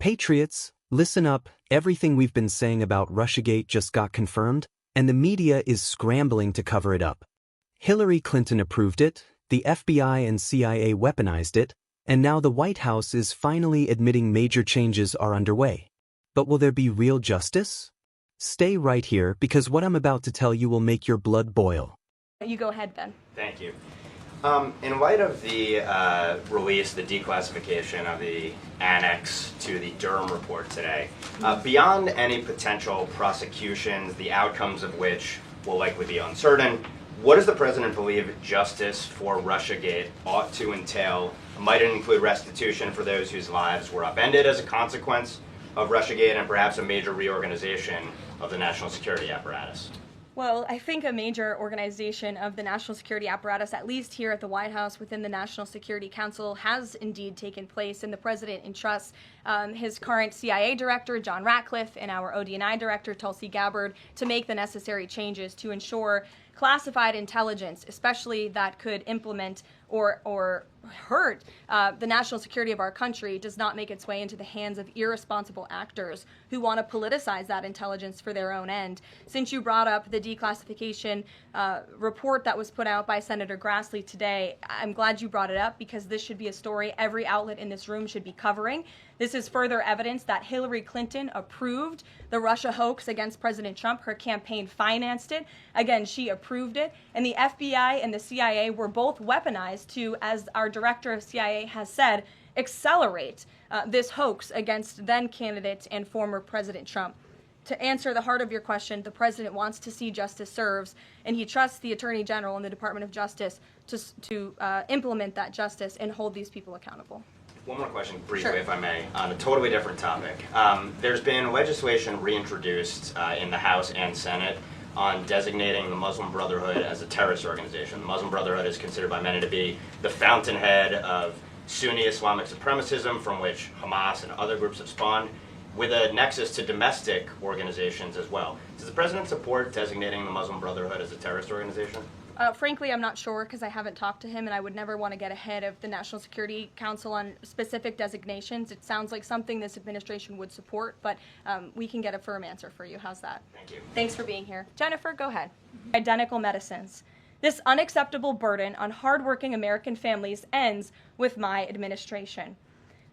Patriots, listen up, everything we've been saying about Russiagate just got confirmed, and the media is scrambling to cover it up. Hillary Clinton approved it, the FBI and CIA weaponized it, and now the White House is finally admitting major changes are underway. But will there be real justice? Stay right here because what I'm about to tell you will make your blood boil. You go ahead, Ben. Thank you. In light of the release, the declassification of the annex to the Durham Report today, beyond any potential prosecutions, the outcomes of which will likely be uncertain, what does the President believe justice for Russiagate ought to entail? Might it include restitution for those whose lives were upended as a consequence of Russiagate and perhaps a major reorganization of the national security apparatus? Well, I think a major organization of the national security apparatus, at least here at the White House within the National Security Council, has indeed taken place, and the President entrusts his current CIA director, John Ratcliffe, and our ODNI director, Tulsi Gabbard, to make the necessary changes to ensure classified intelligence, especially that could implement or hurt the national security of our country, does not make its way into the hands of irresponsible actors who want to politicize that intelligence for their own end. Since you brought up the declassification report that was put out by Senator Grassley today, I'm glad you brought it up because this should be a story every outlet in this room should be covering. This is further evidence that Hillary Clinton approved the Russia hoax against President Trump. Her campaign financed it. Again, she approved it. And the FBI and the CIA were both weaponized to, as our director of CIA has said, accelerate this hoax against then candidate and former President Trump. To answer the heart of your question, the President wants to see justice served, and he trusts the Attorney General and the Department of Justice to implement that justice and hold these people accountable. One more question, briefly, Sure. if I may, on a totally different topic. There's been legislation reintroduced in the House and Senate on designating the Muslim Brotherhood as a terrorist organization. The Muslim Brotherhood is considered by many to be the fountainhead of Sunni Islamic supremacism from which Hamas and other groups have spawned, with a nexus to domestic organizations as well. Does the President support designating the Muslim Brotherhood as a terrorist organization? Frankly, I'm not sure because I haven't talked to him, and I would never want to get ahead of the National Security Council on specific designations. It sounds like something this administration would support, but we can get a firm answer for you. How's that? Thank you. Thanks for being here. Jennifer, go ahead. Identical medicines. This unacceptable burden on hardworking American families ends with my administration.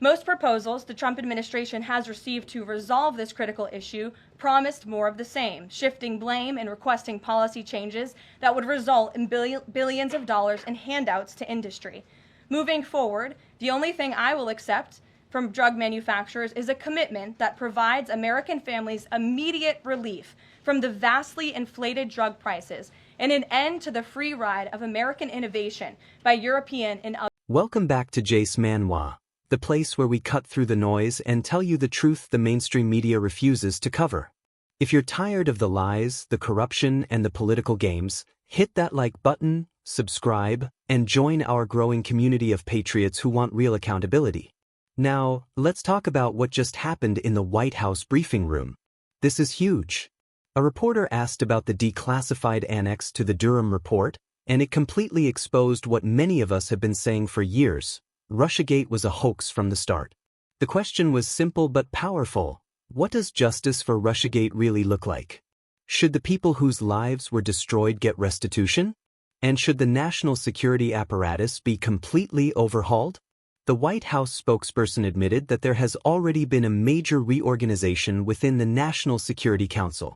Most proposals the Trump administration has received to resolve this critical issue promised more of the same, shifting blame and requesting policy changes that would result in billions of dollars in handouts to industry. Moving forward, the only thing I will accept from drug manufacturers is a commitment that provides American families immediate relief from the vastly inflated drug prices and an end to the free ride of American innovation by European and other. Welcome back to Jace Manhwa, the place where we cut through the noise and tell you the truth the mainstream media refuses to cover. If you're tired of the lies, the corruption, and the political games, hit that like button, subscribe, and join our growing community of patriots who want real accountability. Now, let's talk about what just happened in the White House briefing room. This is huge. A reporter asked about the declassified annex to the Durham Report, and it completely exposed what many of us have been saying for years. Russiagate was a hoax from the start. The question was simple but powerful. What does justice for Russiagate really look like? Should the people whose lives were destroyed get restitution? And should the national security apparatus be completely overhauled? The White House spokesperson admitted that there has already been a major reorganization within the National Security Council.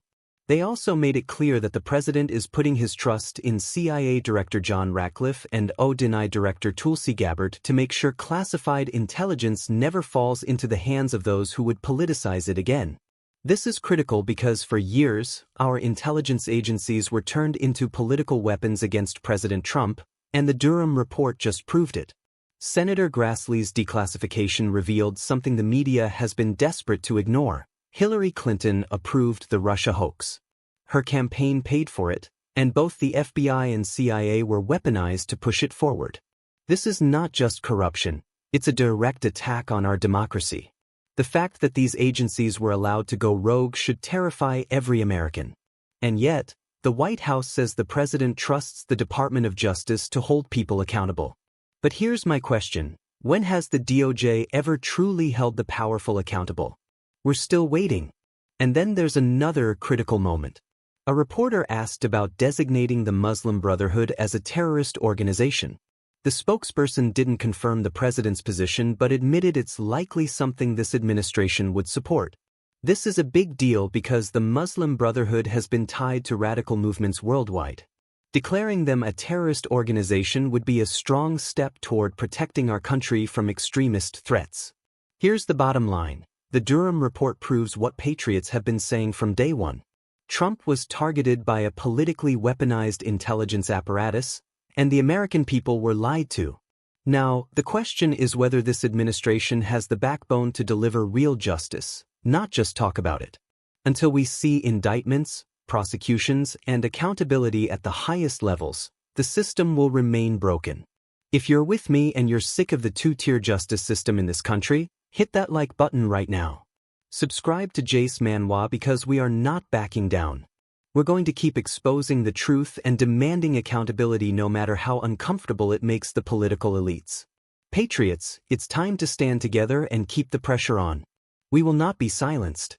They also made it clear that the President is putting his trust in CIA Director John Ratcliffe and ODNI Director Tulsi Gabbard to make sure classified intelligence never falls into the hands of those who would politicize it again. This is critical because for years, our intelligence agencies were turned into political weapons against President Trump, and the Durham Report just proved it. Senator Grassley's declassification revealed something the media has been desperate to ignore. Hillary Clinton approved the Russia hoax. Her campaign paid for it, and both the FBI and CIA were weaponized to push it forward. This is not just corruption, it's a direct attack on our democracy. The fact that these agencies were allowed to go rogue should terrify every American. And yet, the White House says the President trusts the Department of Justice to hold people accountable. But here's my question. When has the DOJ ever truly held the powerful accountable? We're still waiting. And then there's another critical moment. A reporter asked about designating the Muslim Brotherhood as a terrorist organization. The spokesperson didn't confirm the president's position but admitted it's likely something this administration would support. This is a big deal because the Muslim Brotherhood has been tied to radical movements worldwide. Declaring them a terrorist organization would be a strong step toward protecting our country from extremist threats. Here's the bottom line. The Durham Report proves what patriots have been saying from day one. Trump was targeted by a politically weaponized intelligence apparatus, and the American people were lied to. Now, the question is whether this administration has the backbone to deliver real justice, not just talk about it. Until we see indictments, prosecutions, and accountability at the highest levels, the system will remain broken. If you're with me and you're sick of the two-tier justice system in this country, hit that like button right now. Subscribe to Jace Manhwa because we are not backing down. We're going to keep exposing the truth and demanding accountability no matter how uncomfortable it makes the political elites. Patriots, it's time to stand together and keep the pressure on. We will not be silenced.